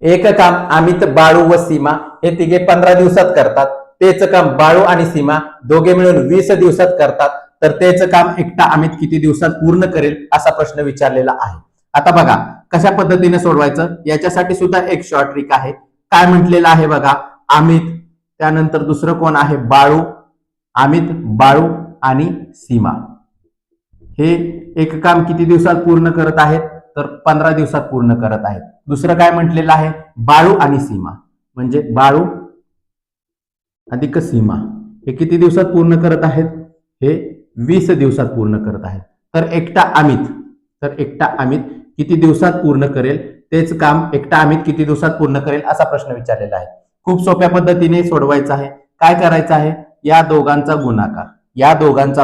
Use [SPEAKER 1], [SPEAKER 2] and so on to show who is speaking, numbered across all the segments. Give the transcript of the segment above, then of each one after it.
[SPEAKER 1] एक काम अमित, बाळू व सीमा हे तिघे 15 दिवसात करतात. तेच काम बाळू आणि सीमा दोघे मिळून 20 दिवसात करतात. तर तेच काम एकटा अमित किती दिवसात पूर्ण करेल असा प्रश्न विचारलेला आहे. आता बघा कशा पद्धतीने सोडवायचं, याच्यासाठी सुद्धा एक शॉर्ट ट्रिक आहे. काय म्हटलेलं आहे बघा, अमित, त्यानंतर दुसरं कोण आहे, बाळू, अमित, बाळू आणि सीमा हे एक काम किती दिवसात पूर्ण करत आहेत, तर 15 दिवसात पूर्ण करत आहेत. दुसरं काय म्हटलेलं आहे, बाळू आणि सीमा म्हणजे बाळू अधिक सीमा हे किती दिवसात पूर्ण करत आहेत, हे 20 दिवसात पूर्ण करत आहेत. तर एकटा अमित किती दिवसात पूर्ण करेल, तेच काम एकटा अमित किती दिवसात पूर्ण करेल असा प्रश्न विचारलेला आहे. खूप सोप्या पद्धतीने सोडवायचा आहे. काय करायचं आहे, या दोघांचा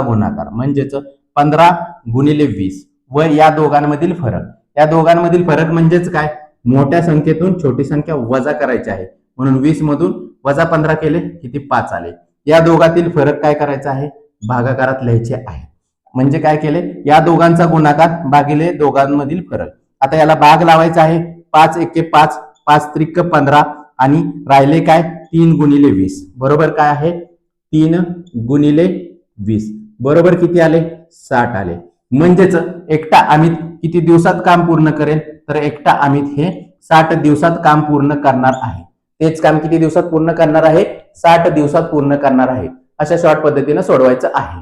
[SPEAKER 1] गुणाकार म्हणजेच 15 गुणिले 20 व या दोघांमधील फरक म्हणजेच काय, मोठ्या संख्येतून छोटी संख्या वजा करायची आहे. म्हणून 20 मधून वजा 15 केले किती, 5 आले. या दोघातील फरक काय करायचा आहे, भागाकारात लिहायचे आहे. म्हणजे काय केले, या दोघांचा गुणाकार भागिले दोघांमधील फरक. आता याला भाग लावायचा आहे. 5 एके 5, 5 त्रिक 15 आणि राहिले काय, 3 गुणिले 20 बरोबर काय आहे, 3 गुणिले 20 बरोबर किती आले, 60 आले. म्हणजेच एकटा अमित किती दिवसात काम पूर्ण करेल, तर एकटा अमित हे 60 दिवसात काम पूर्ण करणार आहे. तेच काम किती दिवसात पूर्ण करणार आहे, 60 दिवसात पूर्ण करणार आहे. अशा शॉर्ट पद्धतीने सोडवायचं आहे.